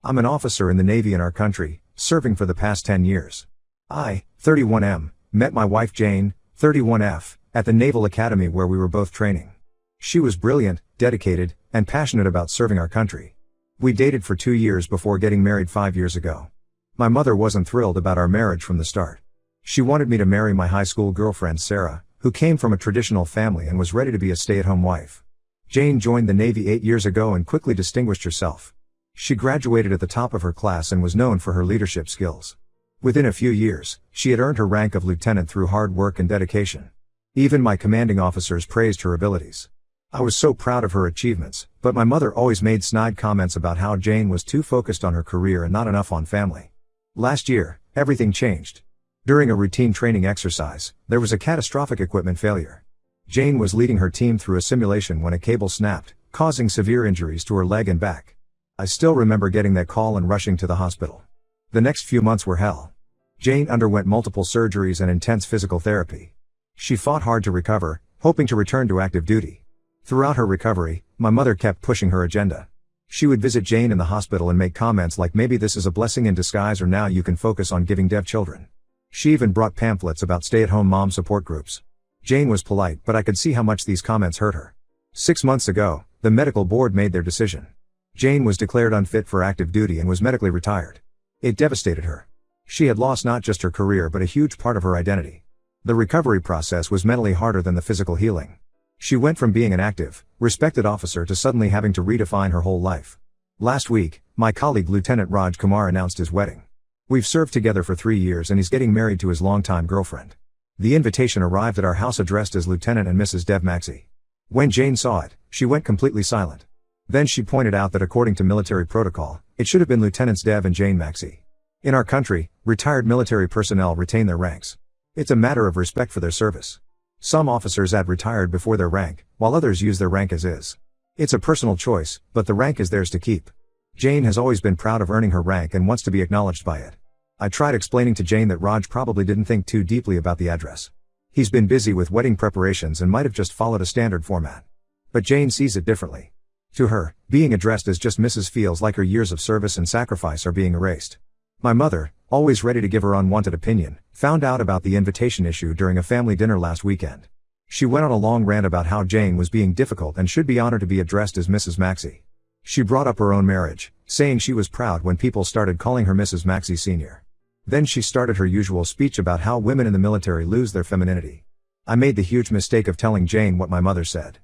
I'm an officer in the Navy in our country, serving for the past 10 years. I, 31M, met my wife Jane, 31F, at the Naval Academy where we were both training. She was brilliant, dedicated, and passionate about serving our country. We dated for 2 years before getting married 5 years ago. My mother wasn't thrilled about our marriage from the start. She wanted me to marry my high school girlfriend Sarah, who came from a traditional family and was ready to be a stay-at-home wife. Jane joined the Navy 8 years ago and quickly distinguished herself. She graduated at the top of her class and was known for her leadership skills. Within a few years, she had earned her rank of lieutenant through hard work and dedication. Even my commanding officers praised her abilities. I was so proud of her achievements, but my mother always made snide comments about how Jane was too focused on her career and not enough on family. Last year, everything changed. During a routine training exercise, there was a catastrophic equipment failure. Jane was leading her team through a simulation when a cable snapped, causing severe injuries to her leg and back. I still remember getting that call and rushing to the hospital. The next few months were hell. Jane underwent multiple surgeries and intense physical therapy. She fought hard to recover, hoping to return to active duty. Throughout her recovery, my mother kept pushing her agenda. She would visit Jane in the hospital and make comments like maybe this is a blessing in disguise or now you can focus on giving deaf children. She even brought pamphlets about stay-at-home mom support groups. Jane was polite, but I could see how much these comments hurt her. 6 months ago, the medical board made their decision. Jane was declared unfit for active duty and was medically retired. It devastated her. She had lost not just her career but a huge part of her identity. The recovery process was mentally harder than the physical healing. She went from being an active, respected officer to suddenly having to redefine her whole life. Last week, my colleague Lieutenant Raj Kumar announced his wedding. We've served together for 3 years and he's getting married to his longtime girlfriend. The invitation arrived at our house addressed as Lieutenant and Mrs. Dev Maxey. When Jane saw it, she went completely silent. Then she pointed out that according to military protocol, it should have been Lieutenants Dev and Jane Maxey. In our country, retired military personnel retain their ranks. It's a matter of respect for their service. Some officers add retired before their rank, while others use their rank as is. It's a personal choice, but the rank is theirs to keep. Jane has always been proud of earning her rank and wants to be acknowledged by it. I tried explaining to Jane that Raj probably didn't think too deeply about the address. He's been busy with wedding preparations and might have just followed a standard format. But Jane sees it differently. To her, being addressed as just Mrs. feels like her years of service and sacrifice are being erased. My mother, always ready to give her unwanted opinion, found out about the invitation issue during a family dinner last weekend. She went on a long rant about how Jane was being difficult and should be honored to be addressed as Mrs. Maxey. She brought up her own marriage, saying she was proud when people started calling her Mrs. Maxey Sr. Then she started her usual speech about how women in the military lose their femininity. I made the huge mistake of telling Jane what my mother said.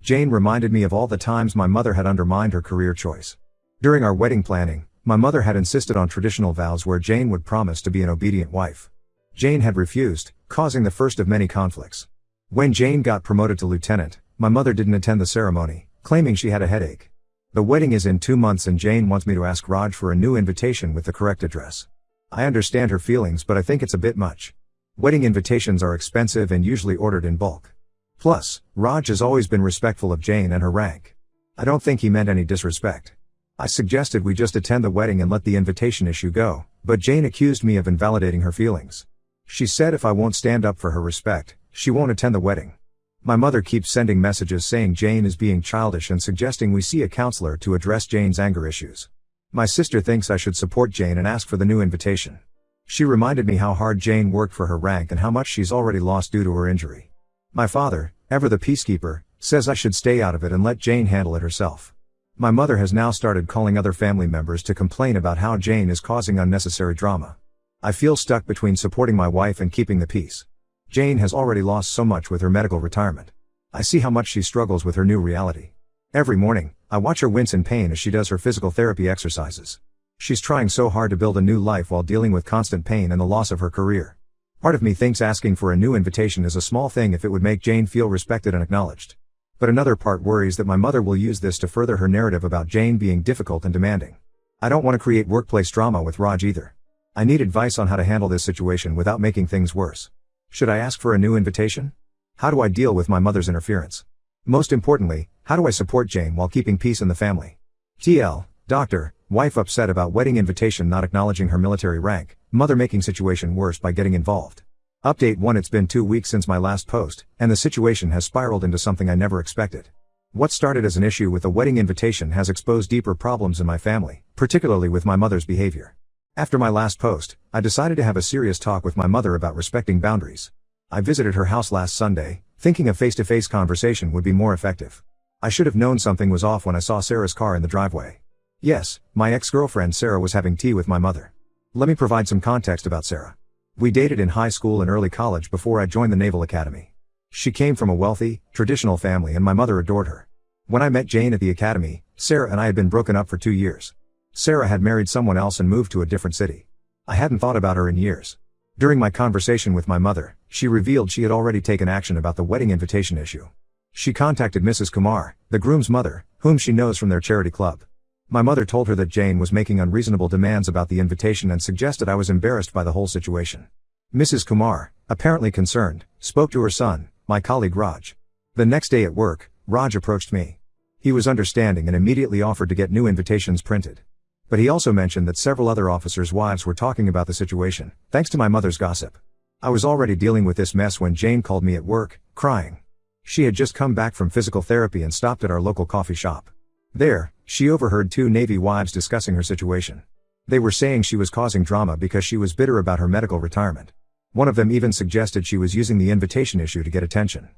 Jane reminded me of all the times my mother had undermined her career choice. During our wedding planning, my mother had insisted on traditional vows where Jane would promise to be an obedient wife. Jane had refused, causing the first of many conflicts. When Jane got promoted to lieutenant, my mother didn't attend the ceremony, claiming she had a headache. The wedding is in 2 months and Jane wants me to ask Raj for a new invitation with the correct address. I understand her feelings, but I think it's a bit much. Wedding invitations are expensive and usually ordered in bulk. Plus, Raj has always been respectful of Jane and her rank. I don't think he meant any disrespect. I suggested we just attend the wedding and let the invitation issue go, but Jane accused me of invalidating her feelings. She said if I won't stand up for her respect, she won't attend the wedding. My mother keeps sending messages saying Jane is being childish and suggesting we see a counselor to address Jane's anger issues. My sister thinks I should support Jane and ask for the new invitation. She reminded me how hard Jane worked for her rank and how much she's already lost due to her injury. My father, ever the peacekeeper, says I should stay out of it and let Jane handle it herself. My mother has now started calling other family members to complain about how Jane is causing unnecessary drama. I feel stuck between supporting my wife and keeping the peace. Jane has already lost so much with her medical retirement. I see how much she struggles with her new reality. Every morning, I watch her wince in pain as she does her physical therapy exercises. She's trying so hard to build a new life while dealing with constant pain and the loss of her career. Part of me thinks asking for a new invitation is a small thing if it would make Jane feel respected and acknowledged. But another part worries that my mother will use this to further her narrative about Jane being difficult and demanding. I don't want to create workplace drama with Raj either. I need advice on how to handle this situation without making things worse. Should I ask for a new invitation? How do I deal with my mother's interference? Most importantly, how do I support Jane while keeping peace in the family? TL, doctor, wife upset about wedding invitation not acknowledging her military rank, mother making situation worse by getting involved. Update 1. It's been 2 weeks since my last post, and the situation has spiraled into something I never expected. What started as an issue with a wedding invitation has exposed deeper problems in my family, particularly with my mother's behavior. After my last post, I decided to have a serious talk with my mother about respecting boundaries. I visited her house last Sunday, thinking a face-to-face conversation would be more effective. I should have known something was off when I saw Sarah's car in the driveway. Yes, my ex-girlfriend Sarah was having tea with my mother. Let me provide some context about Sarah. We dated in high school and early college before I joined the Naval Academy. She came from a wealthy, traditional family and my mother adored her. When I met Jane at the academy, Sarah and I had been broken up for 2 years. Sarah had married someone else and moved to a different city. I hadn't thought about her in years. During my conversation with my mother, she revealed she had already taken action about the wedding invitation issue. She contacted Mrs. Kumar, the groom's mother, whom she knows from their charity club. My mother told her that Jane was making unreasonable demands about the invitation and suggested I was embarrassed by the whole situation. Mrs. Kumar, apparently concerned, spoke to her son, my colleague Raj. The next day at work, Raj approached me. He was understanding and immediately offered to get new invitations printed. But he also mentioned that several other officers' wives were talking about the situation, thanks to my mother's gossip. I was already dealing with this mess when Jane called me at work, crying. She had just come back from physical therapy and stopped at our local coffee shop. There, she overheard 2 Navy wives discussing her situation. They were saying she was causing drama because she was bitter about her medical retirement. One of them even suggested she was using the invitation issue to get attention.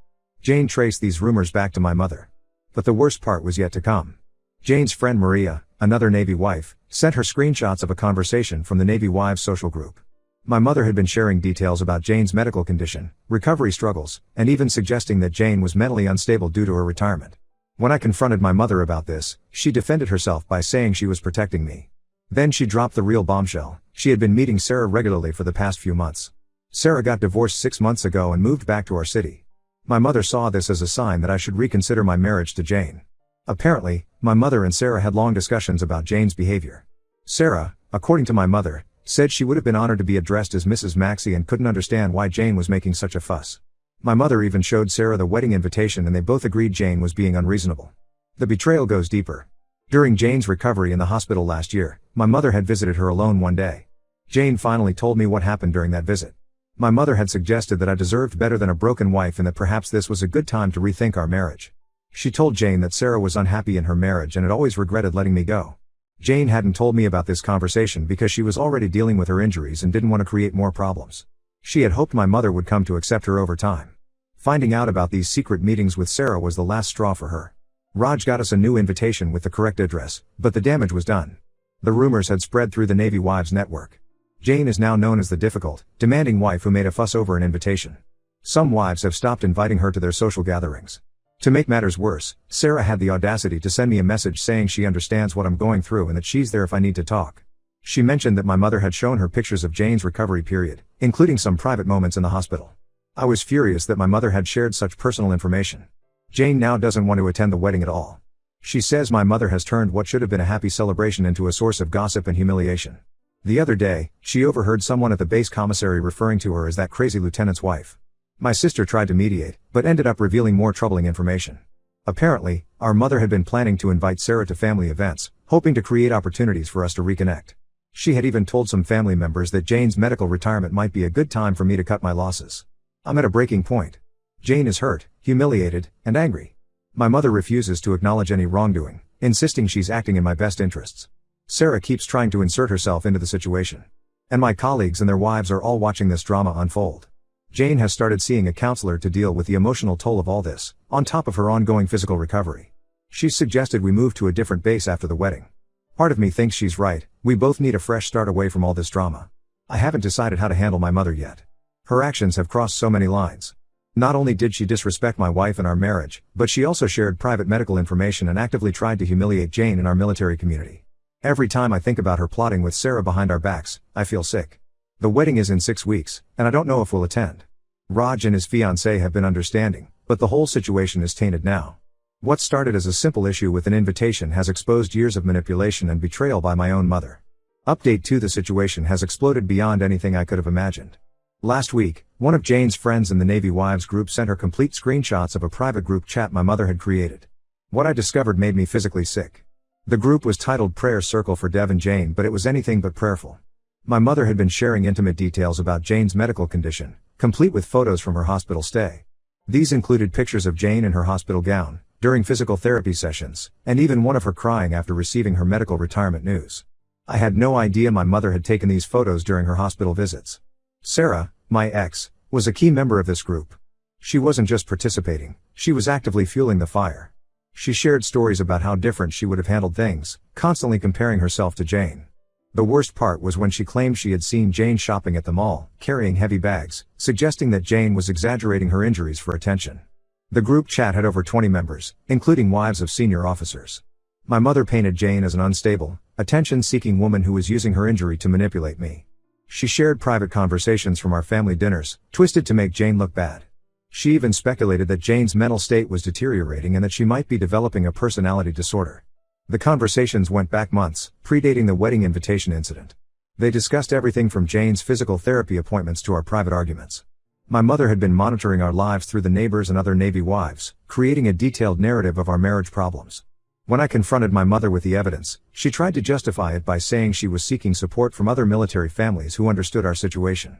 Jane traced these rumors back to my mother. But the worst part was yet to come. Jane's friend Maria, another Navy wife, sent her screenshots of a conversation from the Navy Wives social group. My mother had been sharing details about Jane's medical condition, recovery struggles, and even suggesting that Jane was mentally unstable due to her retirement. When I confronted my mother about this, she defended herself by saying she was protecting me. Then she dropped the real bombshell. She had been meeting Sarah regularly for the past few months. Sarah got divorced 6 months ago and moved back to our city. My mother saw this as a sign that I should reconsider my marriage to Jane. Apparently, my mother and Sarah had long discussions about Jane's behavior. Sarah, according to my mother, said she would have been honored to be addressed as Mrs. Maxey and couldn't understand why Jane was making such a fuss. My mother even showed Sarah the wedding invitation and they both agreed Jane was being unreasonable. The betrayal goes deeper. During Jane's recovery in the hospital last year, my mother had visited her alone one day. Jane finally told me what happened during that visit. My mother had suggested that I deserved better than a broken wife and that perhaps this was a good time to rethink our marriage. She told Jane that Sarah was unhappy in her marriage and had always regretted letting me go. Jane hadn't told me about this conversation because she was already dealing with her injuries and didn't want to create more problems. She had hoped my mother would come to accept her over time. Finding out about these secret meetings with Sarah was the last straw for her. Raj got us a new invitation with the correct address, but the damage was done. The rumors had spread through the Navy Wives network. Jane is now known as the difficult, demanding wife who made a fuss over an invitation. Some wives have stopped inviting her to their social gatherings. To make matters worse, Sarah had the audacity to send me a message saying she understands what I'm going through and that she's there if I need to talk. She mentioned that my mother had shown her pictures of Jane's recovery period, including some private moments in the hospital. I was furious that my mother had shared such personal information. Jane now doesn't want to attend the wedding at all. She says my mother has turned what should have been a happy celebration into a source of gossip and humiliation. The other day, she overheard someone at the base commissary referring to her as that crazy lieutenant's wife. My sister tried to mediate, but ended up revealing more troubling information. Apparently, our mother had been planning to invite Sarah to family events, hoping to create opportunities for us to reconnect. She had even told some family members that Jane's medical retirement might be a good time for me to cut my losses. I'm at a breaking point. Jane is hurt, humiliated, and angry. My mother refuses to acknowledge any wrongdoing, insisting she's acting in my best interests. Sarah keeps trying to insert herself into the situation. And my colleagues and their wives are all watching this drama unfold. Jane has started seeing a counselor to deal with the emotional toll of all this, on top of her ongoing physical recovery. She's suggested we move to a different base after the wedding. Part of me thinks she's right, we both need a fresh start away from all this drama. I haven't decided how to handle my mother yet. Her actions have crossed so many lines. Not only did she disrespect my wife and our marriage, but she also shared private medical information and actively tried to humiliate Jane in our military community. Every time I think about her plotting with Sarah behind our backs, I feel sick. The wedding is in 6 weeks, and I don't know if we'll attend. Raj and his fiancée have been understanding, but the whole situation is tainted now. What started as a simple issue with an invitation has exposed years of manipulation and betrayal by my own mother. Update 2: the situation has exploded beyond anything I could have imagined. Last week, one of Jane's friends in the Navy Wives group sent her complete screenshots of a private group chat my mother had created. What I discovered made me physically sick. The group was titled Prayer Circle for Dev and Jane, but it was anything but prayerful. My mother had been sharing intimate details about Jane's medical condition, complete with photos from her hospital stay. These included pictures of Jane in her hospital gown, during physical therapy sessions, and even one of her crying after receiving her medical retirement news. I had no idea my mother had taken these photos during her hospital visits. Sarah, my ex, was a key member of this group. She wasn't just participating, she was actively fueling the fire. She shared stories about how different she would have handled things, constantly comparing herself to Jane. The worst part was when she claimed she had seen Jane shopping at the mall, carrying heavy bags, suggesting that Jane was exaggerating her injuries for attention. The group chat had over 20 members, including wives of senior officers. My mother painted Jane as an unstable, attention-seeking woman who was using her injury to manipulate me. She shared private conversations from our family dinners, twisted to make Jane look bad. She even speculated that Jane's mental state was deteriorating and that she might be developing a personality disorder. The conversations went back months, predating the wedding invitation incident. They discussed everything from Jane's physical therapy appointments to our private arguments. My mother had been monitoring our lives through the neighbors and other Navy wives, creating a detailed narrative of our marriage problems. When I confronted my mother with the evidence, she tried to justify it by saying she was seeking support from other military families who understood our situation.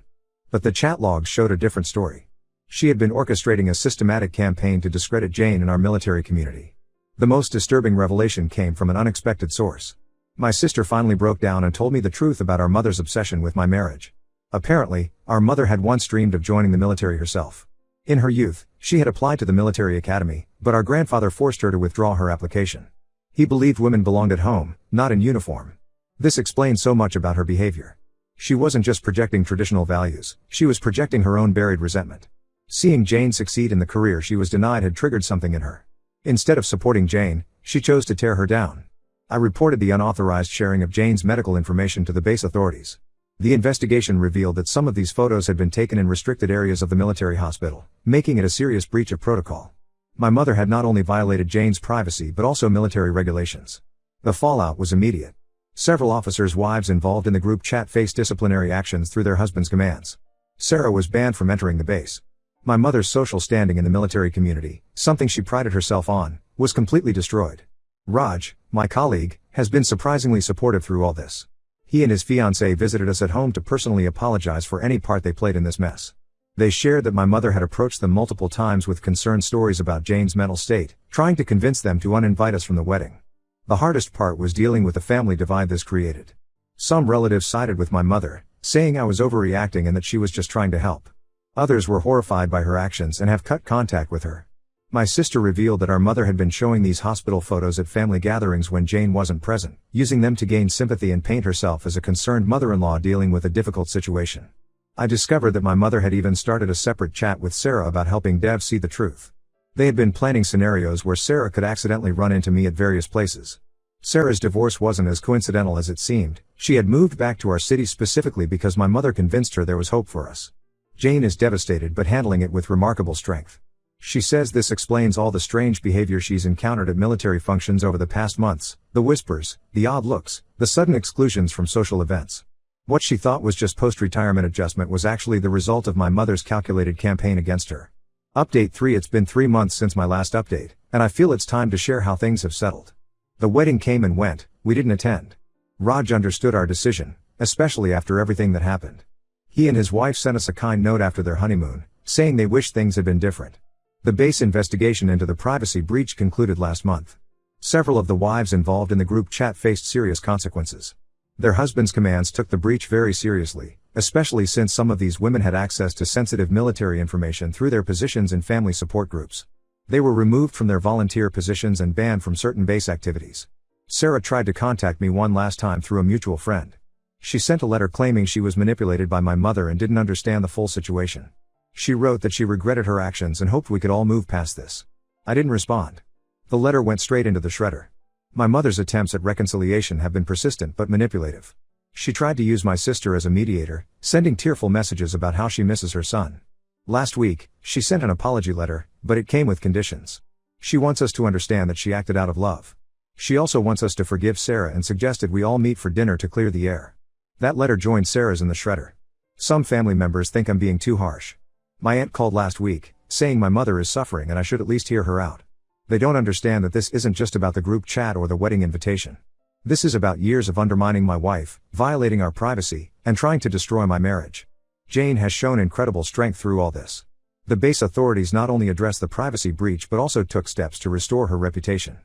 But the chat logs showed a different story. She had been orchestrating a systematic campaign to discredit Jane in our military community. The most disturbing revelation came from an unexpected source. My sister finally broke down and told me the truth about our mother's obsession with my marriage. Apparently, our mother had once dreamed of joining the military herself. In her youth, she had applied to the military academy, but our grandfather forced her to withdraw her application. He believed women belonged at home, not in uniform. This explained so much about her behavior. She wasn't just projecting traditional values, she was projecting her own buried resentment. Seeing Jane succeed in the career she was denied had triggered something in her. Instead of supporting Jane, she chose to tear her down. I reported the unauthorized sharing of Jane's medical information to the base authorities. The investigation revealed that some of these photos had been taken in restricted areas of the military hospital, making it a serious breach of protocol. My mother had not only violated Jane's privacy but also military regulations. The fallout was immediate. Several officers' wives involved in the group chat faced disciplinary actions through their husbands' commands. Sarah was banned from entering the base. My mother's social standing in the military community, something she prided herself on, was completely destroyed. Raj, my colleague, has been surprisingly supportive through all this. He and his fiancée visited us at home to personally apologize for any part they played in this mess. They shared that my mother had approached them multiple times with concerned stories about Jane's mental state, trying to convince them to uninvite us from the wedding. The hardest part was dealing with the family divide this created. Some relatives sided with my mother, saying I was overreacting and that she was just trying to help. Others were horrified by her actions and have cut contact with her. My sister revealed that our mother had been showing these hospital photos at family gatherings when Jane wasn't present, using them to gain sympathy and paint herself as a concerned mother-in-law dealing with a difficult situation. I discovered that my mother had even started a separate chat with Sarah about helping Dev see the truth. They had been planning scenarios where Sarah could accidentally run into me at various places. Sarah's divorce wasn't as coincidental as it seemed. She had moved back to our city specifically because my mother convinced her there was hope for us. Jane is devastated but handling it with remarkable strength. She says this explains all the strange behavior she's encountered at military functions over the past months, the whispers, the odd looks, the sudden exclusions from social events. What she thought was just post-retirement adjustment was actually the result of my mother's calculated campaign against her. Update 3. It's been 3 months since my last update, and I feel it's time to share how things have settled. The wedding came and went, we didn't attend. Raj understood our decision, especially after everything that happened. He and his wife sent us a kind note after their honeymoon, saying they wished things had been different. The base investigation into the privacy breach concluded last month. Several of the wives involved in the group chat faced serious consequences. Their husbands' commands took the breach very seriously, especially since some of these women had access to sensitive military information through their positions in family support groups. They were removed from their volunteer positions and banned from certain base activities. Sarah tried to contact me one last time through a mutual friend. She sent a letter claiming she was manipulated by my mother and didn't understand the full situation. She wrote that she regretted her actions and hoped we could all move past this. I didn't respond. The letter went straight into the shredder. My mother's attempts at reconciliation have been persistent but manipulative. She tried to use my sister as a mediator, sending tearful messages about how she misses her son. Last week, she sent an apology letter, but it came with conditions. She wants us to understand that she acted out of love. She also wants us to forgive Sarah and suggested we all meet for dinner to clear the air. That letter joined Sarah's in the shredder. Some family members think I'm being too harsh. My aunt called last week, saying my mother is suffering and I should at least hear her out. They don't understand that this isn't just about the group chat or the wedding invitation. This is about years of undermining my wife, violating our privacy, and trying to destroy my marriage. Jane has shown incredible strength through all this. The base authorities not only addressed the privacy breach but also took steps to restore her reputation.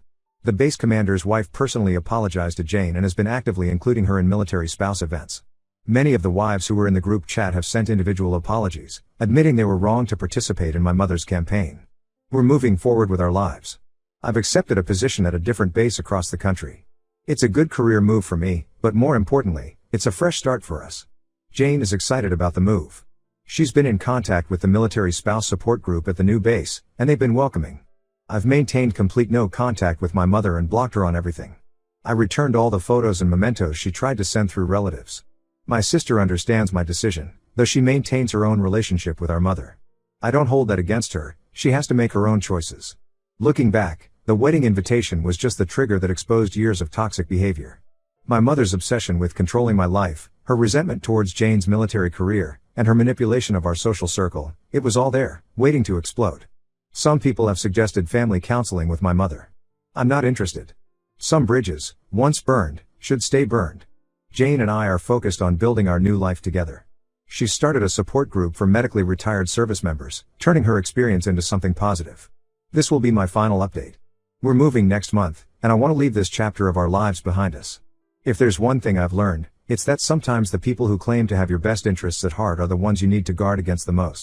The base commander's wife personally apologized to Jane and has been actively including her in military spouse events. Many of the wives who were in the group chat have sent individual apologies, admitting they were wrong to participate in my mother's campaign. We're moving forward with our lives. I've accepted a position at a different base across the country. It's a good career move for me, but more importantly, it's a fresh start for us. Jane is excited about the move. She's been in contact with the military spouse support group at the new base, and they've been welcoming. I've maintained complete no contact with my mother and blocked her on everything. I returned all the photos and mementos she tried to send through relatives. My sister understands my decision, though she maintains her own relationship with our mother. I don't hold that against her, she has to make her own choices. Looking back, the wedding invitation was just the trigger that exposed years of toxic behavior. My mother's obsession with controlling my life, her resentment towards Jane's military career, and her manipulation of our social circle, it was all there, waiting to explode. Some people have suggested family counseling with my mother. I'm not interested. Some bridges, once burned, should stay burned. Jane and I are focused on building our new life together. She's started a support group for medically retired service members, turning her experience into something positive. This will be my final update. We're moving next month, and I want to leave this chapter of our lives behind us. If there's one thing I've learned, it's that sometimes the people who claim to have your best interests at heart are the ones you need to guard against the most.